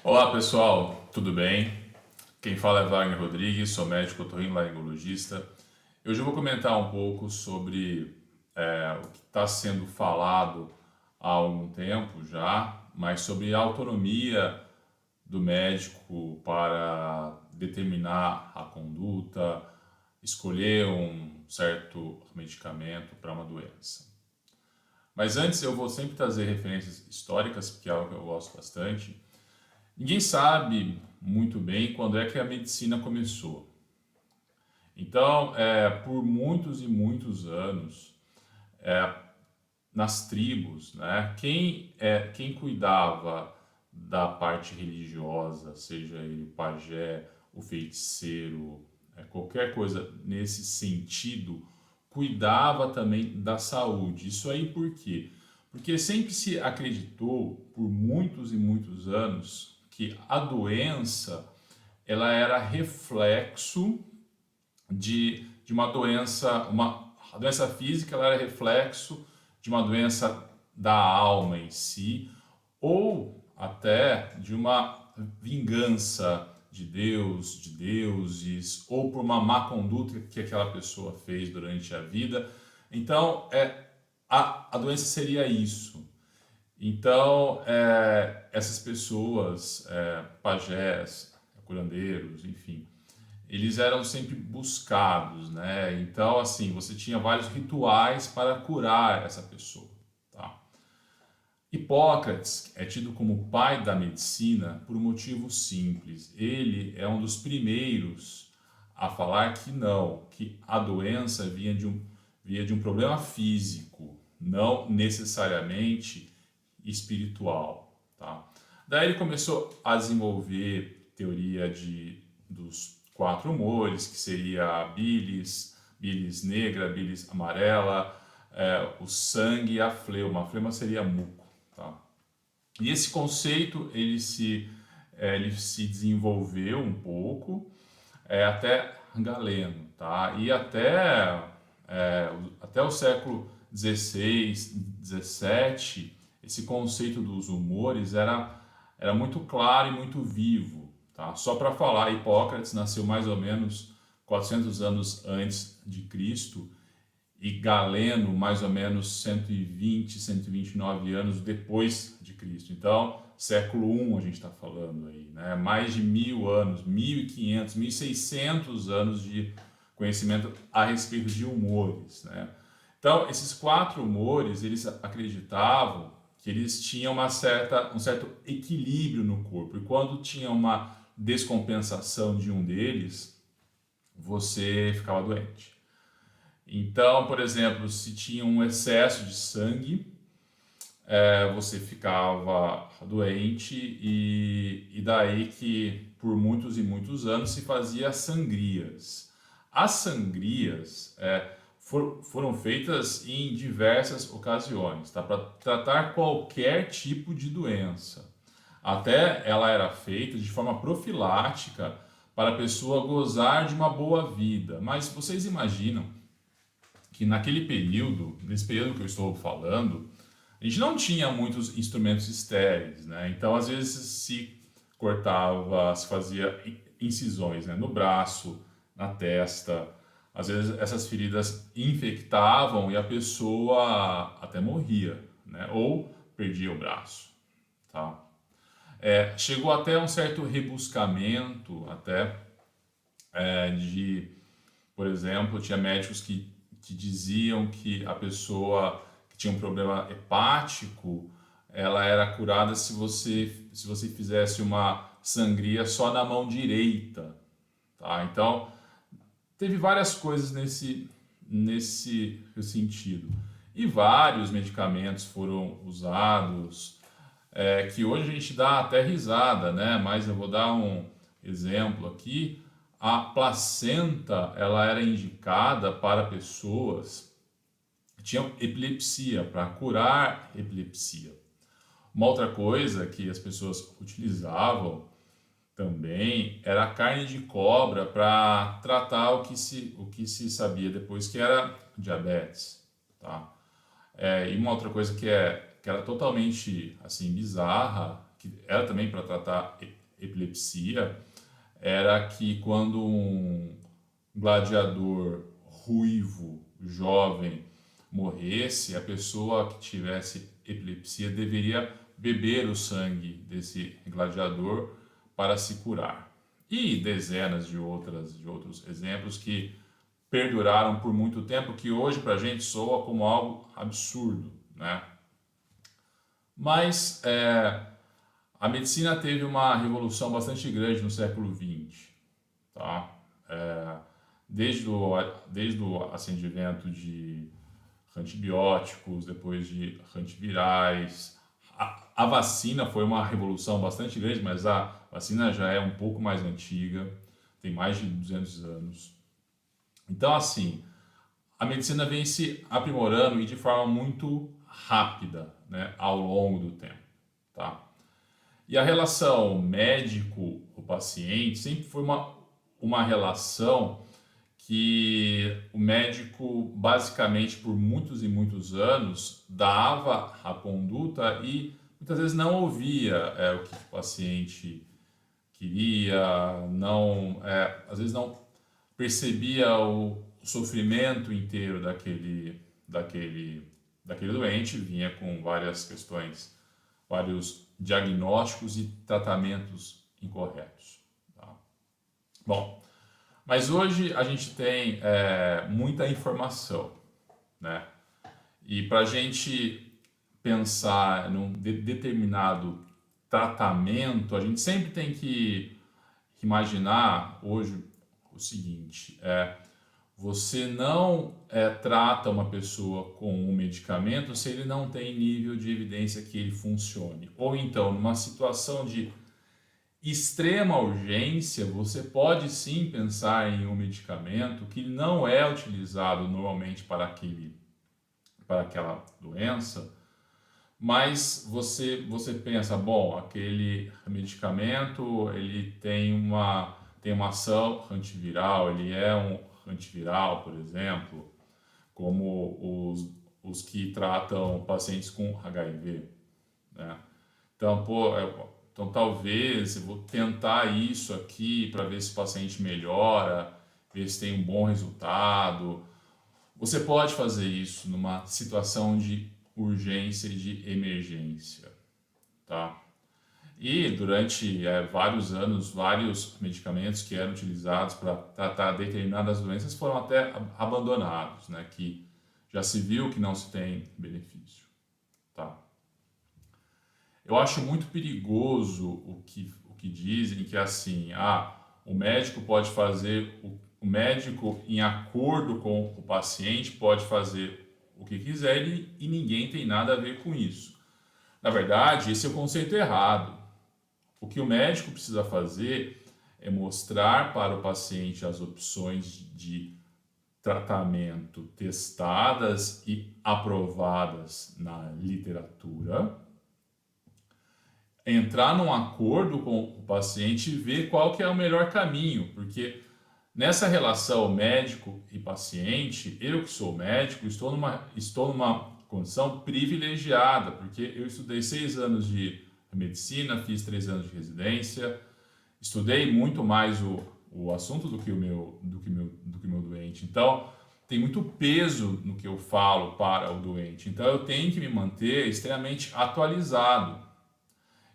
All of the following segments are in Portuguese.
Olá pessoal, tudo bem? Quem fala é Wagner Rodrigues, sou médico otorrinolaringologista. Hoje eu vou comentar um pouco sobre o que está sendo falado há algum tempo já, mas sobre a autonomia do médico para determinar a conduta, escolher um certo medicamento para uma doença. Mas antes eu vou sempre trazer referências históricas, porque é algo que eu gosto bastante. Ninguém sabe muito bem quando é que a medicina começou. Então, por muitos e muitos anos, nas tribos, né, quem cuidava da parte religiosa, seja ele o pajé, o feiticeiro, qualquer coisa nesse sentido, cuidava também da saúde. Isso aí por quê? Porque sempre se acreditou, por muitos e muitos anos, que a doença ela era reflexo de uma doença, a doença física ela era reflexo de uma doença da alma em si, ou até de uma vingança de Deus, de deuses, ou por uma má conduta que aquela pessoa fez durante a vida. Então, a doença seria isso. Então, essas pessoas, pajés, curandeiros, enfim, eles eram sempre buscados, né? Então, assim, você tinha vários rituais para curar essa pessoa, tá? Hipócrates é tido como o pai da medicina por um motivo simples. Ele é um dos primeiros a falar que não, que a doença vinha de um problema físico, não necessariamente espiritual, tá? Daí ele começou a desenvolver teoria dos quatro humores, que seria a bilis negra, bilis amarela, o sangue e a fleuma. A fleuma seria muco, tá? E esse conceito ele se desenvolveu um pouco até Galeno, tá? E até o século XVI, XVII, esse conceito dos humores era muito claro e muito vivo, tá? Só para falar, Hipócrates nasceu mais ou menos 400 anos antes de Cristo e Galeno mais ou menos 120, 129 anos depois de Cristo. Então, século I a gente está falando aí, né? Mais de 1000 anos, 1500, 1600 anos de conhecimento a respeito de humores, né? Então, esses quatro humores, eles acreditavam que eles tinham um certo equilíbrio no corpo. E quando tinha uma descompensação de um deles, você ficava doente. Então, por exemplo, se tinha um excesso de sangue, você ficava doente e daí que por muitos e muitos anos se fazia sangrias. As sangrias foram feitas em diversas ocasiões, tá? Para tratar qualquer tipo de doença. Até ela era feita de forma profilática para a pessoa gozar de uma boa vida. Mas vocês imaginam que naquele período, nesse período que eu estou falando, a gente não tinha muitos instrumentos estéreis, né? Então, às vezes se cortava, se fazia incisões, né? No braço, na testa. Às vezes essas feridas infectavam e a pessoa até morria, né? Ou perdia o braço, tá? Chegou até um certo rebuscamento, até de, por exemplo, tinha médicos que diziam que a pessoa que tinha um problema hepático, ela era curada se você fizesse uma sangria só na mão direita, tá? Então, teve várias coisas nesse sentido. E vários medicamentos foram usados, que hoje a gente dá até risada, né? Mas eu vou dar um exemplo aqui. A placenta, ela era indicada para pessoas que tinham epilepsia, para curar epilepsia. Uma outra coisa que as pessoas utilizavam também era a carne de cobra para tratar o que se sabia depois que era diabetes, tá? E uma outra coisa que era totalmente assim bizarra, que era também para tratar epilepsia, era que quando um gladiador ruivo, jovem, morresse, a pessoa que tivesse epilepsia deveria beber o sangue desse gladiador para se curar. E dezenas de outros exemplos que perduraram por muito tempo, que hoje para a gente soa como algo absurdo, né? Mas a medicina teve uma revolução bastante grande no século XX, tá? Desde o ascendimento de antibióticos, depois de antivirais. A vacina foi uma revolução bastante grande, mas a vacina já é um pouco mais antiga, tem mais de 200 anos. Então, assim, a medicina vem se aprimorando e de forma muito rápida, né, ao longo do tempo, tá? E a relação médico-paciente sempre foi uma relação que o médico, basicamente, por muitos e muitos anos, dava a conduta e muitas vezes não ouvia o que o paciente queria, não, às vezes não percebia o sofrimento inteiro daquele doente, vinha com várias questões, vários diagnósticos e tratamentos incorretos. Tá? Bom, mas hoje a gente tem muita informação, né? E para a gente pensar num determinado tratamento, a gente sempre tem que imaginar hoje o seguinte: você não trata uma pessoa com um medicamento se ele não tem nível de evidência que ele funcione. Ou então, numa situação de extrema urgência, você pode sim pensar em um medicamento que não é utilizado normalmente para aquela doença, mas você pensa, bom, aquele medicamento ele tem uma ação antiviral, ele é um antiviral, por exemplo, como os que tratam pacientes com HIV, né? Então, então talvez eu vou tentar isso aqui para ver se o paciente melhora, ver se tem um bom resultado. Você pode fazer isso numa situação de urgência e de emergência, tá? E durante vários anos, vários medicamentos que eram utilizados para tratar determinadas doenças foram até abandonados, né? Que já se viu que não se tem benefício, tá? Eu acho muito perigoso o que dizem que é assim, o médico pode fazer, o médico em acordo com o paciente pode fazer o que quiser e ninguém tem nada a ver com isso. Na verdade, esse é o conceito errado. O que o médico precisa fazer é mostrar para o paciente as opções de tratamento testadas e aprovadas na literatura, entrar num acordo com o paciente e ver qual que é o melhor caminho, porque nessa relação médico e paciente, eu que sou médico, estou numa condição privilegiada, porque eu estudei 6 anos de medicina, fiz 3 anos de residência, estudei muito mais o assunto do que o meu doente. Então, tem muito peso no que eu falo para o doente. Então, eu tenho que me manter extremamente atualizado.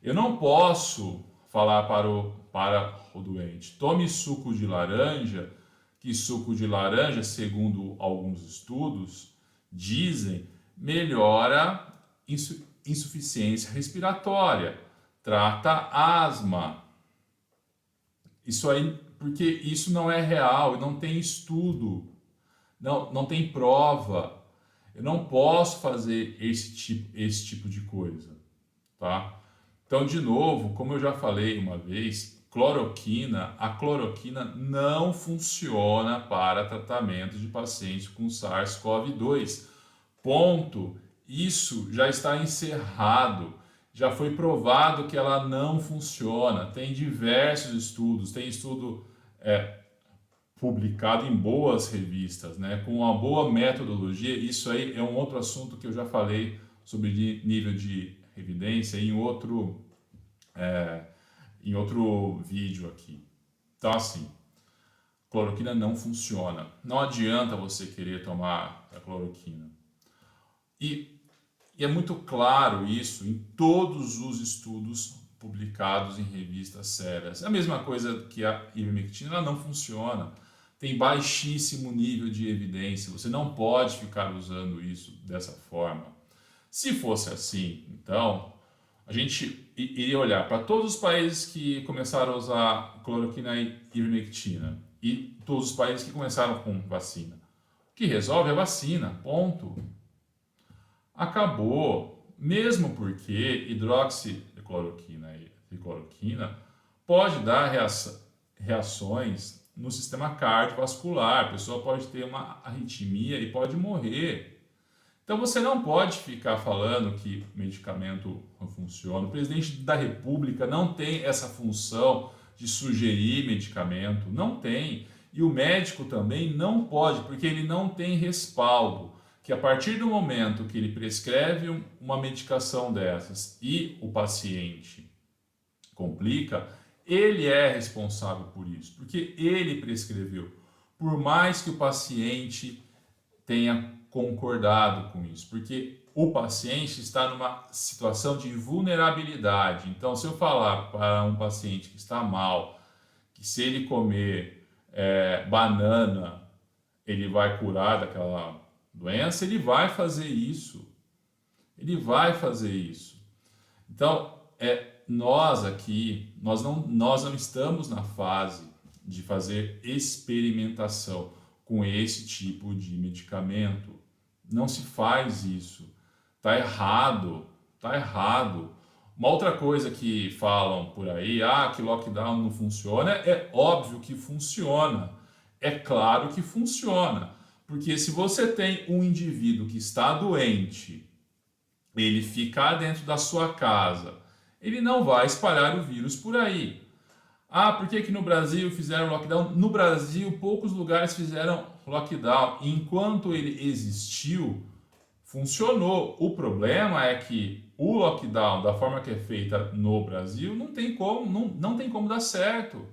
Eu não posso falar para o doente, tome suco de laranja, que suco de laranja, segundo alguns estudos, dizem, melhora insuficiência respiratória, trata asma. Isso aí, porque isso não é real, não tem estudo, não tem prova. Eu não posso fazer esse tipo de coisa, tá? Então, de novo, como eu já falei uma vez, a cloroquina não funciona para tratamento de pacientes com SARS-CoV-2. Ponto. Isso já está encerrado. Já foi provado que ela não funciona. Tem diversos estudos, tem estudo publicado em boas revistas, né, com uma boa metodologia. Isso aí é um outro assunto que eu já falei sobre nível de evidência em outro em outro vídeo aqui. Então, assim, cloroquina não funciona. Não adianta você querer tomar a cloroquina. E é muito claro isso em todos os estudos publicados em revistas sérias. É a mesma coisa que a ivermectina, ela não funciona. Tem baixíssimo nível de evidência. Você não pode ficar usando isso dessa forma. Se fosse assim, então, a gente iria olhar para todos os países que começaram a usar cloroquina e ivermectina e todos os países que começaram com vacina. O que resolve é a vacina, ponto. Acabou, mesmo porque hidroxicloroquina e cloroquina pode dar reações no sistema cardiovascular, a pessoa pode ter uma arritmia e pode morrer. Então você não pode ficar falando que medicamento não funciona. O presidente da República não tem essa função de sugerir medicamento, não tem. E o médico também não pode, porque ele não tem respaldo. Que a partir do momento que ele prescreve uma medicação dessas e o paciente complica, ele é responsável por isso, porque ele prescreveu. Por mais que o paciente tenha concordado com isso, porque o paciente está numa situação de vulnerabilidade. Então, se eu falar para um paciente que está mal, que se ele comer banana, ele vai curar daquela doença, ele vai fazer isso. Ele vai fazer isso. Então, nós aqui, nós não estamos na fase de fazer experimentação com esse tipo de medicamento. Não se faz isso. Tá errado. Tá errado. Uma outra coisa que falam por aí, que lockdown não funciona, é óbvio que funciona. É claro que funciona. Porque se você tem um indivíduo que está doente, ele ficar dentro da sua casa, ele não vai espalhar o vírus por aí. Por que no Brasil fizeram lockdown? No Brasil, poucos lugares fizeram lockdown. Enquanto ele existiu, funcionou. O problema é que o lockdown, da forma que é feita no Brasil, não tem como dar certo.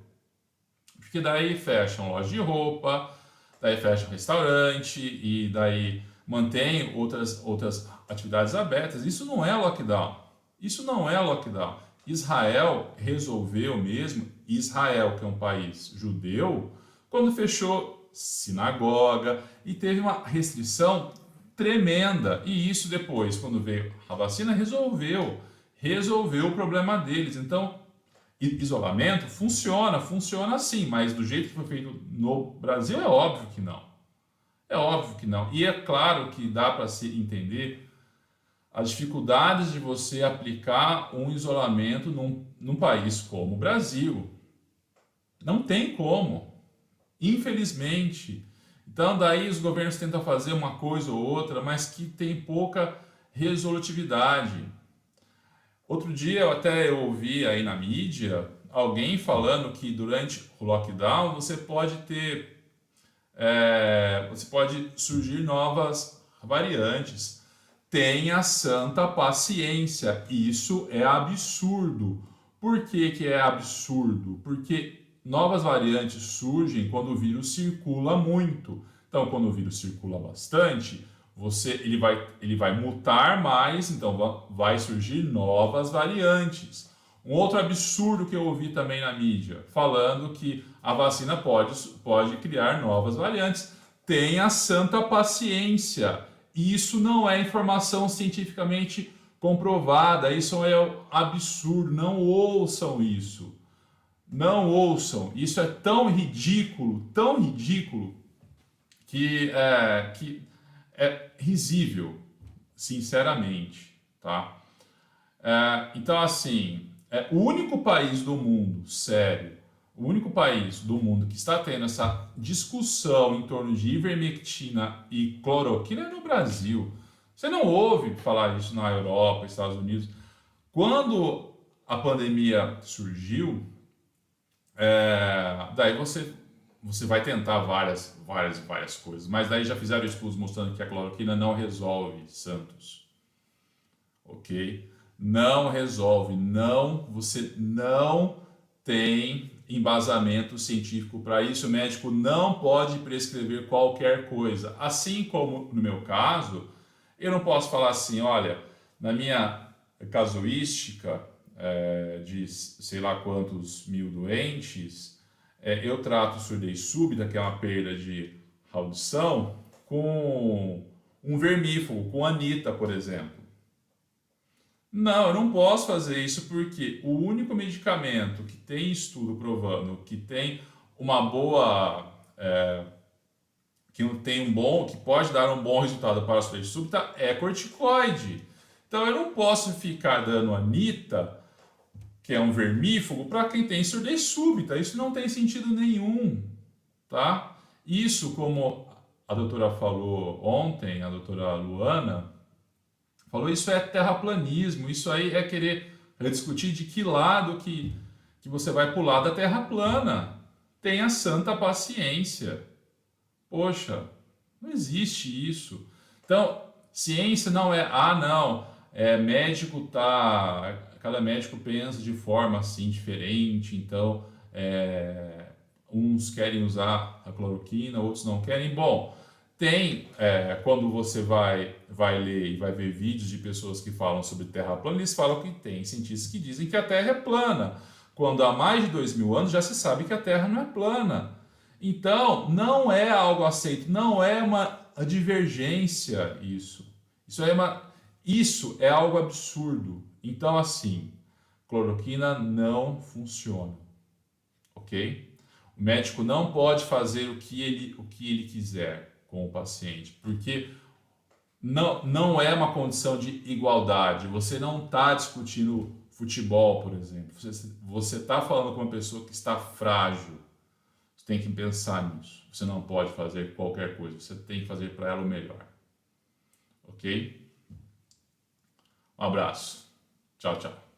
Porque daí fecham loja de roupa, daí fecham restaurante e daí mantém outras atividades abertas. Isso não é lockdown. Isso não é lockdown. Israel resolveu mesmo, Israel, que é um país judeu, quando fechou sinagoga e teve uma restrição tremenda. E isso depois, quando veio a vacina, resolveu o problema deles. Então, isolamento funciona sim, mas do jeito que foi feito no Brasil é óbvio que não. É óbvio que não. E é claro que dá para se entender as dificuldades de você aplicar um isolamento num país como o Brasil. Não tem como, infelizmente. Então daí os governos tentam fazer uma coisa ou outra, mas que tem pouca resolutividade. Outro dia eu até ouvi aí na mídia alguém falando que durante o lockdown você pode surgir novas variantes. Tenha santa paciência. Isso é absurdo. Por que é absurdo? Porque novas variantes surgem quando o vírus circula muito. Então, quando o vírus circula bastante, ele vai mutar mais, então vai surgir novas variantes. Um outro absurdo que eu ouvi também na mídia, falando que a vacina pode criar novas variantes. Tenha santa paciência. Isso não é informação cientificamente comprovada, isso é absurdo, não ouçam isso. Não ouçam, isso é tão ridículo, que é risível, sinceramente, tá? Então, assim, o único país do mundo, sério, o único país do mundo que está tendo essa discussão em torno de ivermectina e cloroquina é no Brasil. Você não ouve falar isso na Europa, Estados Unidos. Quando a pandemia surgiu, daí você vai tentar várias coisas, mas daí já fizeram estudos mostrando que a cloroquina não resolve santos, ok? não resolve, não, você não tem embasamento científico para isso. O médico não pode prescrever qualquer coisa. Assim como no meu caso, eu não posso falar assim, olha, na minha casuística de sei lá quantos mil doentes, eu trato surdez súbita, que é uma perda de audição, com um vermífugo, com anita, por exemplo. Não, eu não posso fazer isso porque o único medicamento que tem estudo provando que tem uma boa, que não tem um bom, que pode dar um bom resultado para a surdez súbita é corticoide. Então eu não posso ficar dando anita, que é um vermífugo, para quem tem surdez súbita. Isso não tem sentido nenhum, tá? Isso, como a doutora falou ontem, a doutora Luana, falou, isso é terraplanismo, isso aí é querer discutir de que lado que você vai pular da terra plana. Tenha santa paciência. Poxa, não existe isso. Então, ciência não é, não, médico tá, cada médico pensa de forma assim diferente, então uns querem usar a cloroquina, outros não querem. Bom, tem, quando você vai ler e vai ver vídeos de pessoas que falam sobre terra plana, eles falam que tem cientistas que dizem que a Terra é plana, quando há mais de 2000 anos já se sabe que a Terra não é plana. Então, não é algo aceito, não é uma divergência isso. Isso é algo absurdo. Então, assim, cloroquina não funciona, ok? O médico não pode fazer o que ele quiser com o paciente, porque não é uma condição de igualdade. Você não está discutindo futebol, por exemplo. Você está falando com uma pessoa que está frágil. Você tem que pensar nisso. Você não pode fazer qualquer coisa. Você tem que fazer para ela o melhor. Ok? Um abraço. Tchau, tchau.